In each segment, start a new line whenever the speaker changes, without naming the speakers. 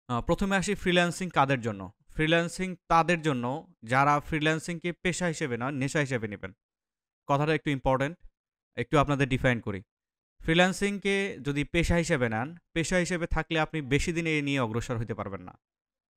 প্রথমে আসি ফ্রিল্যান্সিং কাদের জন্য? ফ্রিল্যান্সিং তাদের জন্য যারা ফ্রিল্যান্সিংকে পেশা হিসেবে নয়, নেশা হিসেবে নিবেন। কথাটা একটু ইম্পোর্টেন্ট। একটু আপনাদের ডিফাইন করি। ফ্রিল্যান্সিংকে যদি পেশা হিসেবে নেন, পেশা হিসেবে থাকলে আপনি বেশি দিন এ নিয়ে অগ্রসর হইতে পারবেন না।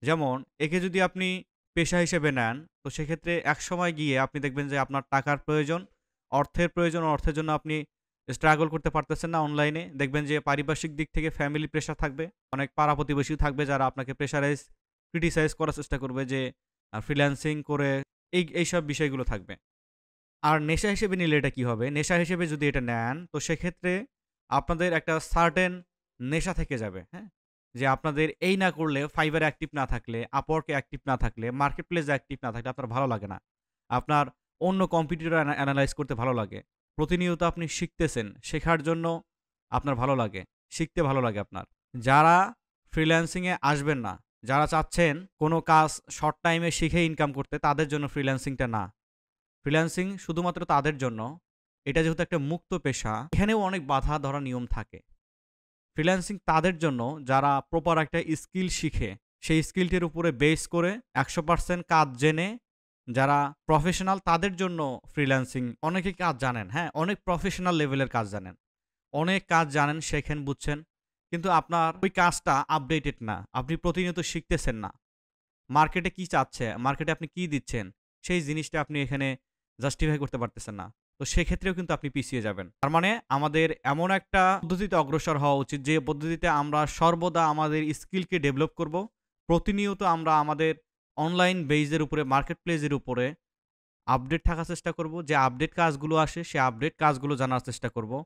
যেমন একে যদি আপনি পেশা হিসেবে নেন, তো সেক্ষেত্রে একসময় গিয়ে আপনি দেখবেন যে আপনার টাকার প্রয়োজন, অর্থের প্রয়োজন, অর্থের জন্য আপনি স্ট্রাগল করতে পারতেছেন না অনলাইনে। দেখবেন যে পারিপার্শ্বিক দিক থেকে ফ্যামিলি প্রেশার থাকবে। অনেক পাড়া-প্রতিবেশীও থাকবে যারা আপনাকে ক্রিটিসাইজ করার চেষ্টা করবে যে ফ্রিল্যান্সিং করে এইসব বিষয়গুলো থাকবে। আর নেশা হিসেবে নিলে এটা কি হবে? নেশা হিসেবে যদি এটা নেন, তো সেক্ষেত্রে আপনাদের একটা সার্টেন নেশা থেকে যাবে, হ্যাঁ? যে আপনাদের এই না করলে Fiverr এ অ্যাক্টিভ না থাকলে, Upwork এ অ্যাক্টিভ না থাকলে, মার্কেটপ্লেস এ অ্যাক্টিভ না থাকলে আপনার ভালো লাগে না। আপনার অন্য কম্পিটিটর এনালাইজ করতে ভালো লাগে। প্রতিনিয়ত আপনি শিখতেছেন, শেখার জন্য আপনার ভালো লাগে, শিখতে ভালো লাগে আপনার। যারা ফ্রিল্যান্সিং এ আসবেন না, যারা চাচ্ছেন কোনো কাজ শর্ট টাইমে শিখে ইনকাম করতে, তাদের জন্য ফ্রিল্যান্সিংটা না। ফ্রিল্যান্সিং শুধুমাত্র তাদের জন্য, এটা যেহেতু একটা মুক্ত পেশা, এখানেও অনেক বাধা ধরা নিয়ম থাকে। ফ্রিল্যান্সিং তাদের জন্য যারা প্রপার একটা স্কিল শিখে, সেই স্কিলটির উপরে বেস করে ১০০% কাজ জেনে যারা প্রফেশনাল তাদের জন্য ফ্রিল্যান্সিং। অনেকে কাজ জানেন, হ্যাঁ? অনেক প্রফেশনাল লেভেলের কাজ জানেন। অনেক কাজ জানেন, শেখেন, বুঝছেন। কিন্তু আপনার ওই কাজটা আপডেটেড না। আপনি প্রতিনিয়ত শিখতেছেন না। মার্কেটে কি চাচ্ছে, মার্কেটে আপনি কি দিচ্ছেন, সেই জিনিসটা আপনি এখানে জাস্টিফাই করতে পারতেছেন না। তো সেক্ষেত্রেও কিন্তু আপনি পিছিয়ে যাবেন। তার মানে আমাদের এমন একটা পদ্ধতিতে অগ্রসর হওয়া উচিত যে পদ্ধতিতে আমরা সর্বদা আমাদের স্কিলকে ডেভেলপ করব। প্রতিনিয়ত আমরা আমাদের অনলাইন বেইজের উপরে, মার্কেট প্লেসের উপরে আপডেট থাকার চেষ্টা করব। যে আপডেট কাজগুলো আসে, সে আপডেট কাজগুলো জানার চেষ্টা করব।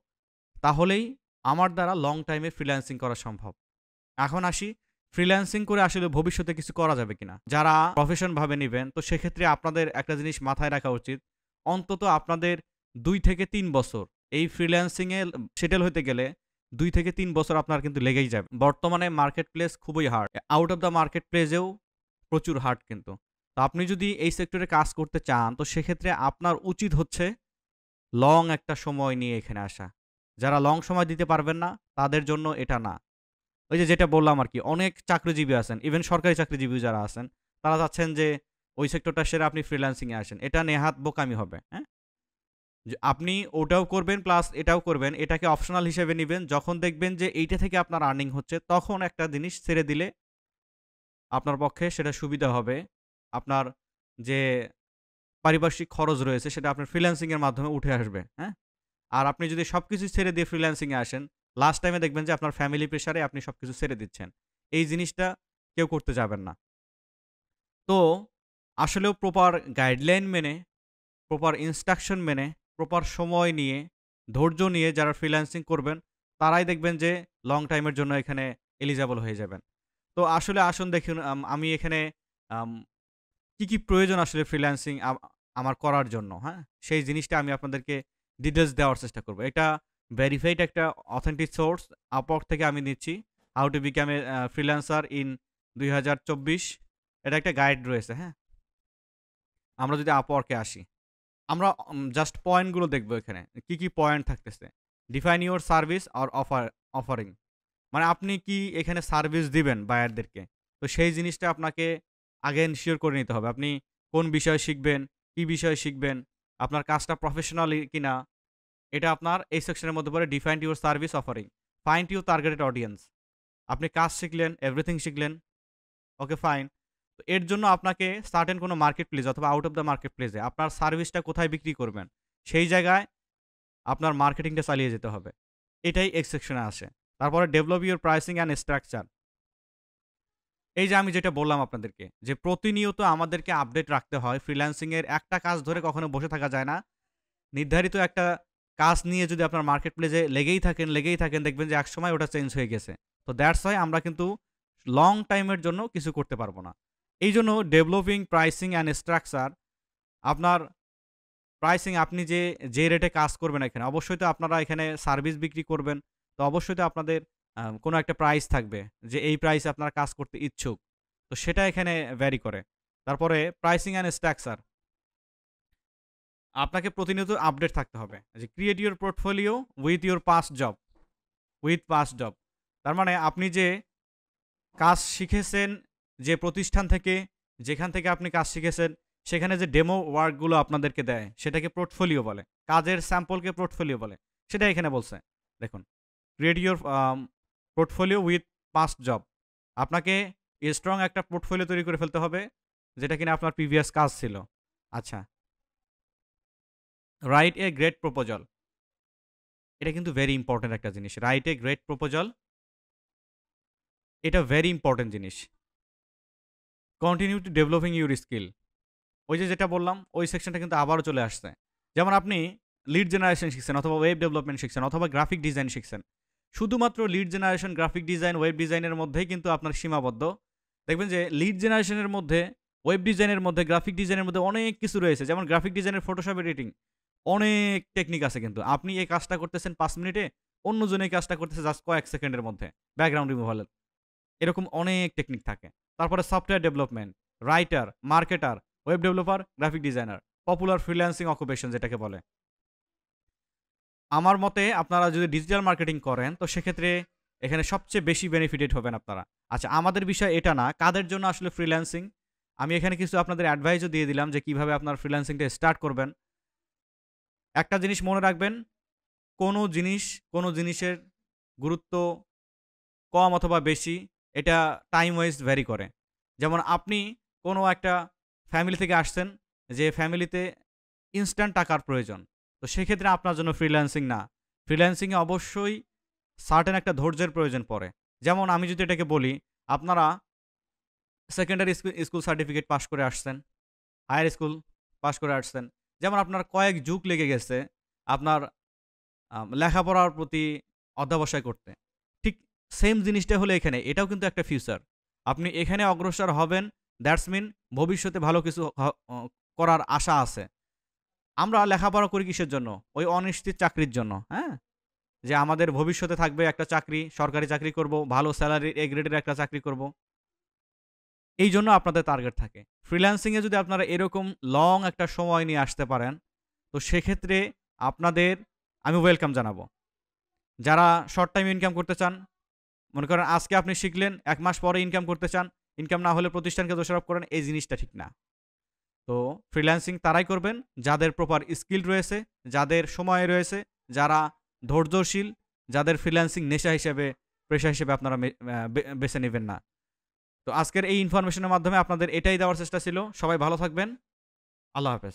তাহলেই আমার দ্বারা লং টাইমে ফ্রিল্যান্সিং করা সম্ভব। এখন আসি ফ্রিল্যান্সিং করে আসলে ভবিষ্যতে কিছু করা যাবে কিনা? যারা প্রফেশন ভাবে নিবেন, তো সেক্ষেত্রে আপনাদের একটা জিনিস মাথায় রাখা উচিত। অন্তত আপনাদের ২ থেকে ৩ বছর এই ফ্রিল্যান্সিং এ সেটেল হইতে গেলে ২ থেকে ৩ বছর আপনার কিন্তু লেগেই যাবে। বর্তমানে মার্কেট প্লেস খুবই hard. Out of the market প্লেসেও প্রচুর হার্ড কিন্তু। তো আপনি যদি এই সেক্টরে কাজ করতে চান, তো সেক্ষেত্রে আপনার উচিত হচ্ছে লং একটা সময় নিয়ে এখানে আসা। যারা লং সময় দিতে পারবেন না, তাদের জন্য এটা না। ওই যে যেটা বললাম আরকি, অনেক চাকরিজীবী আছেন, ইভেন সরকারি চাকরিজীবী যারা আছেন, তারা চাচ্ছেন যে ওই সেক্টরটা সেরে আপনি ফ্রিল্যান্সিং এ আসেন। এটা নেহাত বোকামি হবে, হ্যাঁ? যে আপনি ওটাও করবেন প্লাস এটাও করবেন, এটাকে অপশনাল হিসেবে নিবেন। যখন দেখবেন যে এইটা থেকে আপনার আর্নিং হচ্ছে, তখন একটা জিনিস ছেড়ে দিলে আপনার পক্ষে সেটা সুবিধা হবে। আপনার যে পারিপার্শ্বিক খরচ রয়েছে, সেটা আপনার ফ্রিল্যান্সিং এর মাধ্যমে উঠে আসবে, হ্যাঁ? আর আপনি যদি সবকিছু ছেড়ে দিয়ে ফ্রিল্যান্সিং এ আসেন, লাস্ট টাইমে দেখবেন যে আপনার ফ্যামিলি প্রেশারে আপনি সবকিছু ছেড়ে দিচ্ছেন। এই জিনিসটা কেউ করতে যাবেন না। তো আসলেও প্রপার গাইডলাইন মেনে, প্রপার ইনস্ট্রাকশন মেনে, প্রপার সময় নিয়ে, ধৈর্য নিয়ে যারা ফ্রিল্যান্সিং করবেন, তারাই দেখবেন যে লং টাইমের জন্য এখানে এলিজিবল হয়ে যাবেন। তো আসলে আসুন দেখুন, আমি এখানে আম কি প্রয়োজন আসলে ফ্রিল্যান্সিং আমার করার জন্য, হ্যাঁ? সেই জিনিসটা আমি আপনাদেরকে ডিটেইলস দেওয়ার চেষ্টা করব। এটা ভেরিফাইড একটা অথেন্টিক সোর্স Upwork থেকে আমি নিচ্ছি। How to become a freelancer in ২০২৪। এটা একটা গাইড রয়েছে, হ্যাঁ? আমরা যদি Upwork এ আসি, আমরা জাস্ট পয়েন্টগুলো দেখব এখানে। কি পয়েন্ট থাকতেছে। Define your service or offering. মানে আপনি কি এখানে সার্ভিস দিবেন বায়ারদেরকে। তো সেই জিনিসটা আপনাকে আগে এনশিওর করে নিতে হবে। আপনি কোন বিষয় শিখবেন, কি বিষয় শিখবেন, আপনার কাজটা প্রফেশনালি কিনা, এটা আপনার এই সেকশনের মধ্যে পড়ে define your service offering. Find your targeted audience. আপনি কাজ শিখলেন, এভরিথিং শিখলেন। Okay fine. তো এর জন্য আপনাকে সার্টেন কোনো মার্কেট প্লেস অথবা আউট অফ দ্য মার্কেট প্লেসে আপনার সার্ভিসটা কোথায় বিক্রি করবেন, সেই জায়গায় আপনার মার্কেটিংটা চালিয়ে যেতে হবে। এটাই এই সেকশনে আসে। তারপরে develop your pricing and structure. এই যে আমি যেটা বললাম আপনাদেরকে যে প্রতিনিয়ত আমাদেরকে আপডেট রাখতে হয়। ফ্রিল্যান্সিং এর একটা কাজ ধরে কখনো বসে থাকা যায় না। নির্ধারিত একটা কাজ নিয়ে যদি আপনার মার্কেট প্লেসে লেগেই থাকেন দেখবেন যে একসময় ওটা চেঞ্জ হয়ে গেছে। তো দ্যাটস হোয়াই আমরা কিন্তু লং টাইমের জন্য কিছু করতে পারব না। এইজন্য ডেভেলপিং প্রাইসিং অ্যান্ড স্ট্রাকচার, আপনার প্রাইসিং আপনি যে রেটে কাজ করবেন এখানে, অবশ্যই তো আপনারা এখানে সার্ভিস বিক্রি করবেন। তো অবশ্যই তো আপনাদের কোনো একটা প্রাইস থাকবে যে এই প্রাইসে আপনারা কাজ করতে ইচ্ছুক। তো সেটা এখানে ভ্যারি করে। তারপরে প্রাইসিং অ্যান্ড স্ট্রাকচার, আপনাকে প্রতিনিয়ত আপডেট থাকতে হবে। যে create your portfolio with your past job, with past job. তার মানে আপনি যে কাজ শিখেছেন যে প্রতিষ্ঠান থেকে, যেখান থেকে আপনি কাজ শিখেছেন, সেখানে যে ডেমো ওয়ার্কগুলো আপনাদেরকে দেয়, সেটাকে পোর্টফোলিও বলে। কাজের স্যাম্পলকে পোর্টফোলিও বলে। সেটা এখানে বলছে। দেখুন, create your portfolio with past job. আপনাকে স্ট্রং একটা পোর্টফোলিও তৈরি করে ফেলতে হবে, যেটা কিনা আপনার প্রিভিয়াস কাজ ছিল। আচ্ছা, রাইট এ গ্রেট প্রপোজাল। এটা কিন্তু ভেরি ইম্পর্টেন্ট একটা জিনিস। রাইট এ গ্রেট প্রপোজাল, এটা ভেরি ইম্পর্টেন্ট জিনিস। Continue to developing your skill. ওই যে যেটা বললাম, ওই সেকশনটা কিন্তু আবারও চলে আসছে। যেমন আপনি লিড জেনারেশন শিখছেন, অথবা ওয়েব ডেভেলপমেন্ট শিখছেন, অথবা গ্রাফিক ডিজাইন শিখছেন। শুধুমাত্র lead generation, graphic design, web ডিজাইনের মধ্যেই কিন্তু আপনার সীমাবদ্ধ। দেখবেন যে লিড জেনারেশনের মধ্যে, ওয়েব ডিজাইনের মধ্যে, গ্রাফিক ডিজাইনের মধ্যে অনেক কিছু রয়েছে। যেমন গ্রাফিক ডিজাইনের ফটোশপ এডিটিং, অনেক টেকনিক আছে কিন্তু। আপনি এই কাজটা করতেছেন 5 মিনিটে, অন্যজন এই কাজটা করতেছে জাস্ট কয়েক সেকেন্ডের মধ্যে, ব্যাকগ্রাউন্ড রিমুভালের। এরকম অনেক টেকনিক থাকে। তারপরে software development, writer, marketer, web developer, graphic designer, popular freelancing occupation যেটাকে বলে। আমার মতে আপনারা যদি ডিজিটাল মার্কেটিং করেন, তো সেক্ষেত্রে এখানে সবচেয়ে বেশি বেনিফিটেড হবেন আপনারা। আচ্ছা, আমাদের বিষয় এটা না, কাদের জন্য আসলে ফ্রিল্যান্সিং। আমি এখানে কিছু আপনাদের অ্যাডভাইসও দিয়ে দিলাম যে কিভাবে আপনার ফ্রিল্যান্সিংটা স্টার্ট করবেন। একটা জিনিস মনে রাখবেন, কোনো জিনিসের গুরুত্ব কম অথবা বেশি, এটা টাইম ওয়াইজ ভ্যারি করে। যেমন আপনি কোনো একটা ফ্যামিলি থেকে আসছেন, যে ফ্যামিলিতে ইনস্ট্যান্ট টাকার প্রয়োজন। তো সেক্ষেত্রে আপনার জন্য ফ্রিল্যান্সিং না। ফ্রিল্যান্সিংয়ে অবশ্যই সার্টেন একটা ধৈর্যের প্রয়োজন পড়ে। যেমন আমি যদি এটাকে বলি, আপনারা সেকেন্ডারি স্কুল সার্টিফিকেট পাস করে আসছেন, হায়ার স্কুল পাস করে আসছেন। যেমন আপনার কয়েক যুগ লেগে গেছে আপনার লেখাপড়ার প্রতি অধ্যবসায় করতে। ঠিক সেম জিনিসটা হলো এখানে। এটাও কিন্তু একটা ফিউচার। আপনি এখানে অগ্রসর হবেন, দ্যাটস মিন ভবিষ্যতে ভালো কিছু করার আশা আছে। আমরা লেখাপড়া করি কিসের জন্য? ওই অনিশ্চিত চাকরির জন্য, হ্যাঁ? যে আমাদের ভবিষ্যতে থাকবে একটা চাকরি, সরকারি চাকরি করব, ভালো স্যালারি, এ গ্রেডের একটা চাকরি করব। এইজন্য আপনাদের টার্গেট থাকে। ফ্রিল্যান্সিং এ যদি আপনারা এরকম লং একটা সময় নিয়ে আসতে পারেন, তো সেক্ষেত্রে আপনাদের আমি ওয়েলকাম জানাবো। যারা শর্ট টাইম ইনকাম করতে চান, মনে করেন আজকে আপনি শিখলেন, ১ মাস পরে ইনকাম করতে চান, ইনকাম না হলে প্রতিষ্ঠানকে দোষারোপ করেন, এই জিনিসটা ঠিক না। তো ফ্রিল্যান্সিং তারাই করবেন যাদের প্রপার স্কিল রয়েছে, যাদের সময় রয়েছে, যারা ধৈর্যশীল, যাদের ফ্রিল্যান্সিং নেশা হিসেবে, পেশা হিসেবে আপনারা বেছে নেবেন না। তো আজকের এই ইনফরমেশনের মাধ্যমে আপনাদের এটাই দেওয়ার চেষ্টা ছিল। সবাই ভালো থাকবেন। আল্লাহ হাফেজ।